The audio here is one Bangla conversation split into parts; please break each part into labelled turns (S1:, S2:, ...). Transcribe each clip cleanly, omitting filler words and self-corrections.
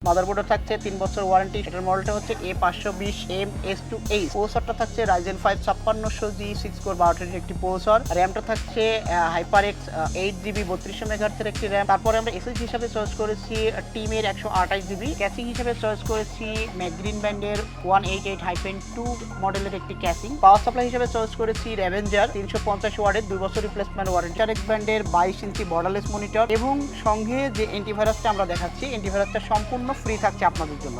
S1: মাদারবোর্ডে থাকছে 3 বছর ওয়ারেন্টি। এটার মডেলটা হচ্ছে A520MS2H। প্রসেসরটা থাকছে Ryzen 5 5600G 6 কোর 12 একটি প্রসেসর। র্যামটা থাকছে HyperX 8GB 3200 মেগাহার্টজের একটি র্যাম। তারপরে আমরা এসএসডি হিসাবে চয়েস করেছি টিমের 128GB। ক্যাসিং হিসাবে চয়েস করেছি ম্যাকগ্রিন ব্র্যান্ডের 188-2 মডেলের একটি ক্যাসিং। পাওয়ার সাপ্লাই হিসাবে চয়েস করেছি রেভেঞ্জার 350 ওয়াটের 2 বছর রিপ্লেসমেন্ট ওয়ারেন্টি। Starx ব্র্যান্ডের 22 ইঞ্চি বর্ডারলেস মনিটর এবং সঙ্গে যে অ্যান্টিভাইরাসটা আমরা দেখাচ্ছি, অ্যান্টিভাইরাসটা সম্পূর্ণ ফ্রি থাকছে আপনাদের জন্য।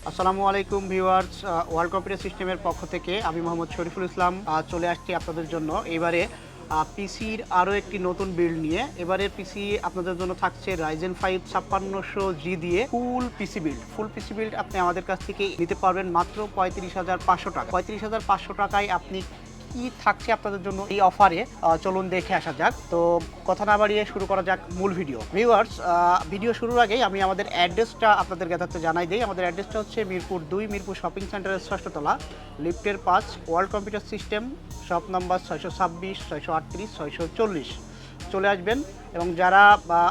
S1: আসসালামু আলাইকুম ভিউয়ার্স, ওয়ার্ল্ড কম্পিউটার সিস্টেমের পক্ষ থেকে আমি মোহাম্মদ শরীফুল ইসলাম চলে আসছি আপনাদের জন্য এবারে পিসির আরও একটি নতুন বিল্ড নিয়ে। এবারের পিসি আপনাদের জন্য থাকছে Ryzen 5 5600G দিয়ে ফুল পিসি বিল্ড আপনি আমাদের কাছ থেকে নিতে পারবেন মাত্র 35,500 টাকা। 35,500 টাকায় আপনি কি থাকছে আপনাদের জন্য এই অফারে, চলুন দেখে আসা যাক। তো কথা না বাড়িয়ে শুরু করা যাক মূল ভিডিও। ভিউয়ার্স, ভিডিও শুরুর আগেই আমি আমাদের অ্যাড্রেসটা আপনাদের কাছে জানাই দিই। আমাদের অ্যাড্রেসটা হচ্ছে মিরপুর 2, মিরপুর শপিং সেন্টারের 6ষ্ঠ তলা, লিফটের 5, world computer system, shop number 626, 638, 640। চলে আসবেন এবং যারা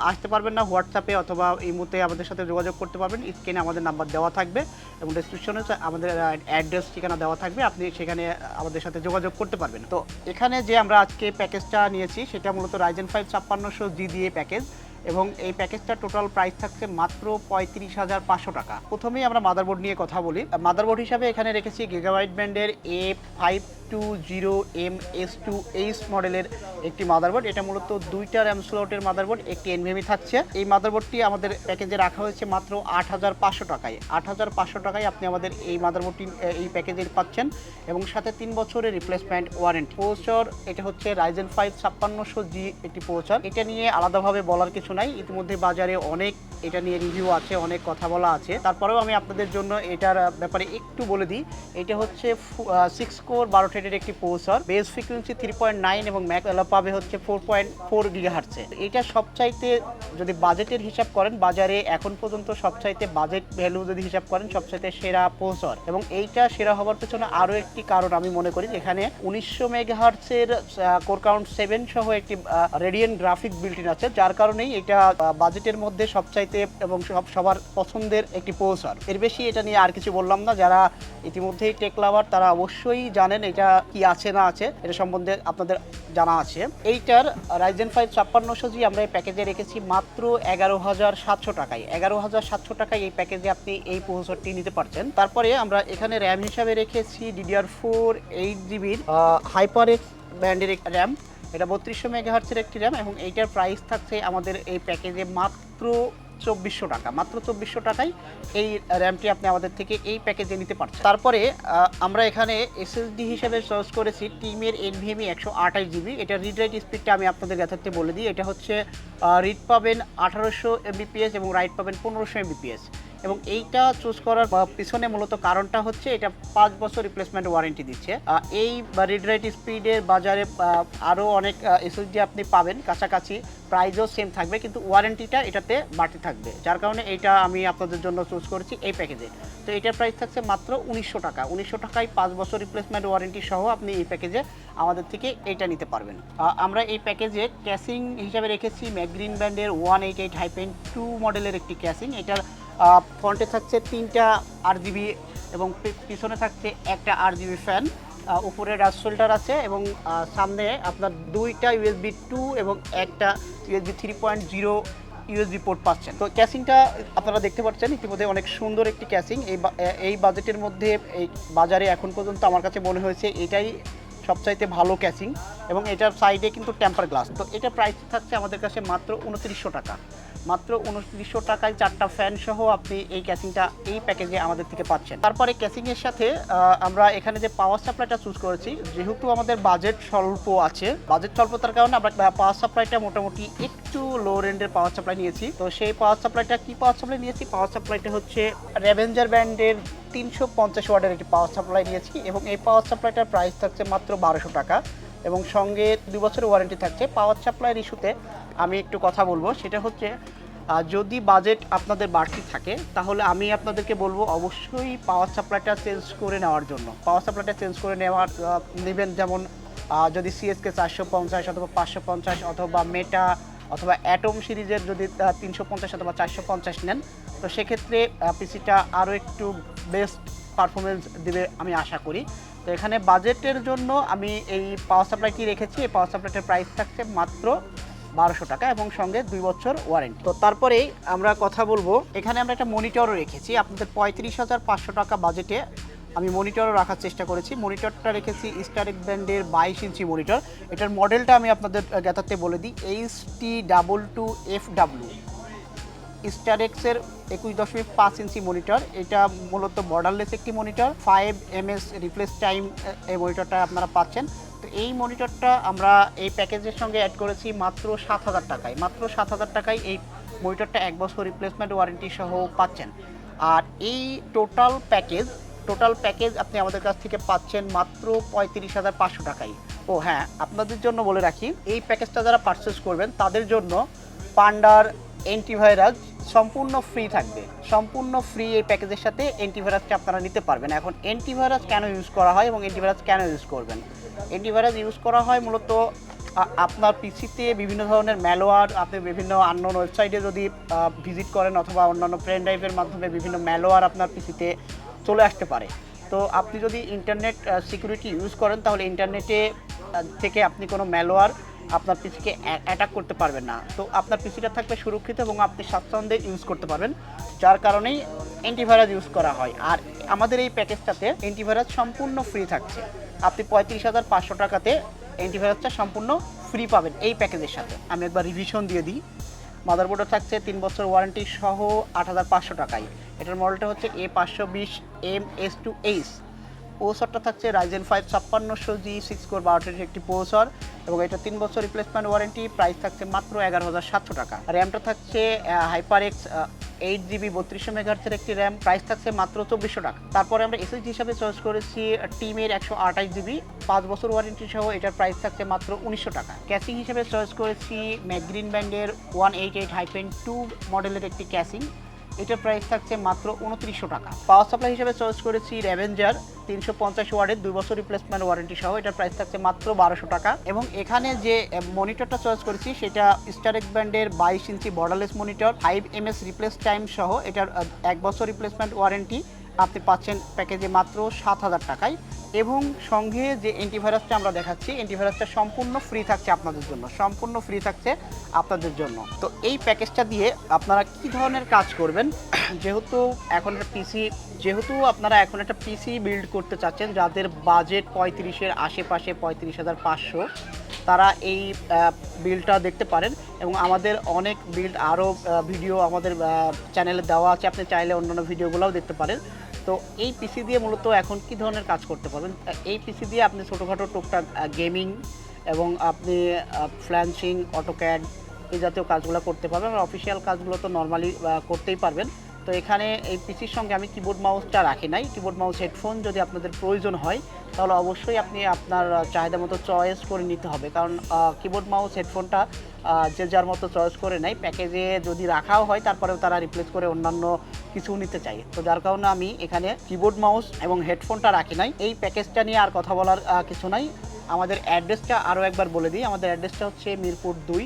S1: আসতে পারবেন না হোয়াটসঅ্যাপে অথবা এই মুহূর্তে আমাদের সাথে যোগাযোগ করতে পারবেন। স্ক্রিনে আমাদের নাম্বার দেওয়া থাকবে এবং ডেসক্রিপশনে আমাদের অ্যাড্রেস ঠিকানা দেওয়া থাকবে, আপনি সেখানে আমাদের সাথে যোগাযোগ করতে পারবেন। তো এখানে যে আমরা আজকে প্যাকেজটা নিয়েছি সেটা মূলত Ryzen 5 5600G দিয়ে প্যাকেজ এবং এই প্যাকেজটা টোটাল প্রাইস থাকছে মাত্র 35,500 টাকা। প্রথমেই আমরা মাদারবোর্ড নিয়ে কথা বলি। মাদারবোর্ড হিসাবে এখানে রেখেছি Gigabyte ব্র্যান্ডের A520MS2H মডেলের একটি মাদারবোর্ড। এটা মূলত 2টা র্যাম স্লটের মাদারবোর্ড, একটি NVMe থাকছে। এই মাদারবোর্ডটি আমাদের প্যাকেজে রাখা হয়েছে মাত্র 8,500 টাকায়। 8,500 টাকায় আপনি আমাদের এই মাদারবোর্ডটি এই প্যাকেজে পাচ্ছেন এবং সাথে 3 বছরের রিপ্লেসমেন্ট ওয়ারেন্টি। প্রসেসর এটা হচ্ছে Ryzen 5 5600G একটি প্রসেসর। এটা নিয়ে আলাদাভাবে বলার কিছু নাই, ইতিমধ্যে বাজারে অনেক এটা নিয়ে রিভিউ আছে, অনেক কথা বলা আছে। তারপরেও আমি আপনাদের জন্য এটার ব্যাপারে একটু বলে দিই। এটা হচ্ছে 6 কোর 12 থ্রেডের একটি প্রসেসর, বেস ফ্রিকোয়েন্সি 3.9 এবং ম্যাক্স পাবে হচ্ছে 4.4 গিগাহার্টজে। এটা সবচাইতে যদি বাজেটের হিসাব করেন, বাজারে এখন পর্যন্ত সবচাইতে বাজেট ভ্যালু যদি হিসাব করেন সবচাইতে সেরা প্রসেসর। এবং এইটা সেরা হওয়ার পেছনে আরও একটি কারণ আমি মনে করি, এখানে 1900 মেগাহার্টজের কোর কাউন্ট 7 সহ একটি রেডিয়েন্ট গ্রাফিক বিল্ট ইন আছে, যার কারণেই এটা বাজেটের মধ্যে সবচাইতে এবং সবার পছন্দের একটি প্রসেসর। এর বেশি এটা নিয়ে আর কিছু বললাম না। যারা ইতিমধ্যেই টেক লাভার তারা অবশ্যই জানেন এটা কি আছে না আছে, এটা সম্বন্ধে আপনাদের জানা আছে। এইটার Ryzen 5 5600G আমরা এই প্যাকেজে রেখেছি মাত্র 11,700 টাকায়। 11,700 টাকায় এই প্যাকেজে আপনি এই প্রসেসরটি নিতে পারছেন। তারপরে আমরা এখানে র্যাম হিসাবে রেখেছি DDR4 8GB HyperX ব্র্যান্ডের র্যাম। এটা 3200 মেগাহার্টজের একটি র্যাম এবং এইটার প্রাইস থাকছে আমাদের এই প্যাকেজে মাত্র 2400 টাকা। মাত্র 2400 টাকায় এই র্যামটি আপনি আমাদের থেকে এই প্যাকেজে নিতে পারছেন। তারপরে আমরা এখানে এসএসডি হিসেবে চয়েস করেছি টিমের NVMe 128GB। এটা রিড রাইট স্পিডটা আমি আপনাদের যথার্থে বলে দিই। এটা হচ্ছে রিড পাবেন 1800 Mbps এবং রাইট পাবেন 1500 Mbps। এবং এইটা চুজ করার পিছনে মূলত কারণটা হচ্ছে এটা 5 বছর রিপ্লেসমেন্ট ওয়ারেন্টি দিচ্ছে। এই রিড রাইট স্পিডের বাজারে আরও অনেক এসএসডি আপনি পাবেন কাছাকাছি, প্রাইসও সেম থাকবে কিন্তু ওয়ারেন্টিটা এটাতে বাড়তি থাকবে, যার কারণে এইটা আমি আপনাদের জন্য চুজ করেছি এই প্যাকেজে। তো এটার প্রাইস থাকছে মাত্র 1900 টাকা। 1900 টাকায় 5 বছর রিপ্লেসমেন্ট ওয়ারেন্টি সহ আপনি এই প্যাকেজে আমাদের থেকে এইটা নিতে পারবেন। আমরা এই প্যাকেজে ক্যাসিং হিসাবে রেখেছি ম্যাকগ্রিন ব্র্যান্ডের 188-2 মডেলের একটি ক্যাসিং। এটার ফ্রন্টে থাকছে 3টা RGB এবং পিছনে থাকছে একটা RGB ফ্যান। উপরে ডাস্ট ফিল্টার আছে এবং সামনে আপনার 2টা USB 2 এবং একটা USB 3.0 USB পোর্ট পাচ্ছেন। তো ক্যাসিংটা আপনারা দেখতে পাচ্ছেন ইতিমধ্যে অনেক সুন্দর একটি ক্যাসিং। এই বাজেটের মধ্যে এই বাজারে এখন পর্যন্ত আমার কাছে মনে হয়েছে এটাই সবচাইতে ভালো ক্যাসিং এবং এটার সাইডে কিন্তু টেম্পার গ্লাস। তো এটা প্রাইস থাকছে আমাদের কাছে মাত্র 2900 টাকা। মাত্র 2900 টাকায় 4টা ফ্যান সহ আপনি এই ক্যাসিংটা এই প্যাকেজে আমাদের থেকে পাচ্ছেন। তারপরে ক্যাসিংয়ের সাথে আমরা এখানে যে পাওয়ার সাপ্লাইটা চুজ করেছি, যেহেতু আমাদের বাজেট স্বল্প আছে, বাজেট স্বল্পতার কারণে আমরা পাওয়ার সাপ্লাইটা মোটামুটি একটু লো রেঞ্জের পাওয়ার সাপ্লাই নিয়েছি। তো সেই পাওয়ার সাপ্লাইটা কি পাওয়ার সাপ্লাই নিয়েছি? পাওয়ার সাপ্লাইটা হচ্ছে রেভেঞ্জার ব্র্যান্ডের 350 ওয়াটের একটি পাওয়ার সাপ্লাই নিয়েছি এবং এই পাওয়ার সাপ্লাইটার প্রাইস থাকছে মাত্র 1200 টাকা এবং সঙ্গে 2 বছরের ওয়ারেন্টি থাকছে। পাওয়ার সাপ্লাইয়ের ইস্যুতে আমি একটু কথা বলবো, সেটা হচ্ছে যদি বাজেট আপনাদের বাড়তি থাকে তাহলে আমি আপনাদেরকে বলবো অবশ্যই পাওয়ার সাপ্লাইটা চেঞ্জ করে নেওয়ার জন্য। পাওয়ার সাপ্লাইটা চেঞ্জ করে নেবেন, যেমন যদি সিএসকে 450 অথবা 550 অথবা মেটা অথবা অ্যাটম সিরিজের যদি 350 অথবা 450 নেন, তো সেক্ষেত্রে পিসিটা আরও একটু বেস্ট পারফরমেন্স দেবে আমি আশা করি। তো এখানে বাজেটের জন্য আমি এই পাওয়ার সাপ্লাইটি রেখেছি। এই পাওয়ার সাপ্লাইটার প্রাইস থাকছে মাত্র 1200 টাকা এবং সঙ্গে 2 বছর ওয়ারেন্টি। তো তারপরেই আমরা কথা বলবো, এখানে আমরা একটা মনিটরও রেখেছি আপনাদের 35,500 টাকা বাজেটে। আমি মনিটরও রাখার চেষ্টা করেছি। মনিটরটা রেখেছি স্টারেক ব্র্যান্ডের 22 ইঞ্চি মনিটর। এটার মডেলটা আমি আপনাদের জ্ঞাতার্থে বলে দিই, HT22FW স্টারেক্সের 21.5 ইঞ্চি মনিটর। এটা মূলত বর্ডারলেস একটি মনিটর, 5 ms রিপ্লেস টাইম এই মনিটরটা আপনারা পাচ্ছেন। তো এই মনিটরটা আমরা এই প্যাকেজের সঙ্গে অ্যাড করেছি মাত্র 7,000 টাকায়। মাত্র 7,000 টাকায় এই মনিটরটা 1 বছর রিপ্লেসমেন্ট ওয়ারেন্টি সহ পাচ্ছেন। আর এই টোটাল প্যাকেজ আপনি আমাদের কাছ থেকে পাচ্ছেন মাত্র 35,500 টাকায়। ও হ্যাঁ, আপনাদের জন্য বলে রাখি, এই প্যাকেজটা যারা পারচেস করবেন তাদের জন্য পান্ডার অ্যান্টিভাইরাস সম্পূর্ণ ফ্রি থাকবে। সম্পূর্ণ ফ্রি এই প্যাকেজের সাথে অ্যান্টিভাইরাসটা আপনারা নিতে পারবেন। এখন অ্যান্টিভাইরাস কেন ইউজ করা হয় এবং অ্যান্টিভাইরাস কেন ইউজ করবেন? অ্যান্টিভাইরাস ইউজ করা হয় মূলত আপনার পিসিতে বিভিন্ন ধরনের ম্যালওয়্যার, আপনি বিভিন্ন আননোন ওয়েবসাইটে যদি ভিজিট করেন অথবা অন্যান্য পেন ড্রাইভের মাধ্যমে বিভিন্ন ম্যালওয়্যার আপনার পিসিতে চলে আসতে পারে। তো আপনি যদি ইন্টারনেট সিকিউরিটি ইউজ করেন তাহলে ইন্টারনেটে থেকে আপনি কোনো ম্যালওয়্যার আপনার পিসিকে অ্যাটাক করতে পারবেন না। তো আপনার পিসিটা থাকবে সুরক্ষিত এবং আপনি স্বাচ্ছন্দ্যে ইউজ করতে পারবেন, যার কারণেই অ্যান্টিভাইরাস ইউজ করা হয়। আর আমাদের এই প্যাকেজটাতে অ্যান্টিভাইরাস সম্পূর্ণ ফ্রি থাকছে। আপনি 35,500 টাকাতে অ্যান্টিভাইরাসটা সম্পূর্ণ ফ্রি পাবেন এই প্যাকেজের সাথে। আমি একবার রিভিশন দিয়ে দিই। মাদারবোর্ডও থাকছে 3 বছর ওয়ারেন্টি সহ 8,500 টাকায়। এটার মডেলটা হচ্ছে A520MS2H। প্রসেসরটা থাকছে Ryzen 5 5600G 6 কোর 12 একটি প্রসেসর এবং এটা 3 বছর রিপ্লেসমেন্ট ওয়ারেন্টি। প্রাইস থাকছে মাত্র 11,700 টাকা। র্যামটা থাকছে HyperX 8GB 3200 মেগাহার্টজের একটি র্যাম। প্রাইস থাকছে মাত্র 2400 টাকা। তারপরে আমরা এসএসডি হিসাবে চয়েস করেছি টিমের 128GB 5 বছর ওয়ারেন্টি সহ। এটার প্রাইস থাকছে মাত্র 1900 টাকা। ক্যাসিং হিসেবে চয়েস করেছি ম্যাকগ্রিন ব্র্যান্ডের 188-2 মডেলের একটি ক্যাসিং। এটার প্রাইস থাকছে মাত্র 2900 টাকা। পাওয়ার সাপ্লাই হিসেবে চয়েস করেছি রেভেঞ্জার 350 ওয়াটের 2 বছর রিপ্লেসমেন্ট ওয়ারেন্টি সহ। এটার প্রাইস থাকছে মাত্র 1200 টাকা। এবং এখানে যে মনিটরটা চয়েস করেছি সেটা স্টারেক ব্র্যান্ডের 22 inch borderless monitor, 5 ms response time সহ। এটার 1 বছর রিপ্লেসমেন্ট ওয়ারেন্টি আপনি পাচ্ছেন প্যাকেজে মাত্র 7,000 টাকায়। এবং সঙ্গে যে অ্যান্টিভাইরাসটা আমরা দেখাচ্ছি, অ্যান্টিভাইরাসটা সম্পূর্ণ ফ্রি থাকছে আপনাদের জন্য, সম্পূর্ণ ফ্রি থাকছে আপনাদের জন্য। তো এই প্যাকেজটা দিয়ে আপনারা কি ধরনের কাজ করবেন? যেহেতু আপনারা এখন একটা পিসি বিল্ড করতে চাচ্ছেন, যাদের বাজেট 35-এর আশেপাশে 35,500, তারা এই বিল্ডটা দেখতে পারেন। এবং আমাদের অনেক বিল্ড আরও ভিডিও আমাদের চ্যানেলে দেওয়া আছে, আপনি চাইলে অন্যান্য ভিডিওগুলোও দেখতে পারেন। তো এই পিসি দিয়ে মূলত এখন কি ধরনের কাজ করতে পারবেন? এই পিসি দিয়ে আপনি ছোটোখাটো টুকটাক গেমিং এবং আপনি ফ্ল্যান্সিং, অটোক্যাড এই জাতীয় কাজগুলো করতে পারবেন। আর অফিসিয়াল কাজগুলো তো নর্মালি করতেই পারবেন। তো এখানে এই পিসির সঙ্গে আমি কিবোর্ড মাউসটা রাখি নাই। কিবোর্ড মাউস হেডফোন যদি আপনাদের প্রয়োজন হয় তাহলে অবশ্যই আপনি আপনার চাহিদা মতো চয়েস করে নিতে হবে, কারণ কিবোর্ড মাউস হেডফোনটা যে যার মতো চয়েস করে নেয়। প্যাকেজে যদি রাখাও হয় তারপরেও তারা রিপ্লেস করে অন্যান্য কিছু নিতে চাই। তো যার কারণে আমি এখানে কিবোর্ড মাউস এবং হেডফোনটা রাখি নাই। এই প্যাকেজটা নিয়ে আর কথা বলার কিছু নাই। আমাদের অ্যাড্রেসটা আরও একবার বলে দিই। আমাদের অ্যাড্রেসটা হচ্ছে মিরপুর 2,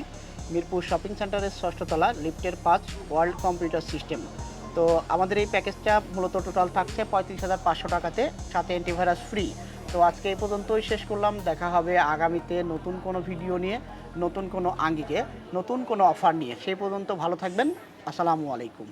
S1: মিরপুর শপিং সেন্টারের 6ষ্ঠ তলা, লিফটের 5, ওয়ার্ল্ড কম্পিউটার সিস্টেম। তো আমাদের এই প্যাকেজটা মূলত টোটাল থাকছে 35,500 টাকাতে, সাথে অ্যান্টিভাইরাস ফ্রি। তো আজকে এই পর্যন্তই শেষ করলাম। দেখা হবে আগামীতে নতুন কোনো ভিডিও নিয়ে, নতুন কোনো আঙ্গিকে, নতুন কোনো অফার নিয়ে। সেই পর্যন্ত ভালো থাকবেন। আসসালামু আলাইকুম।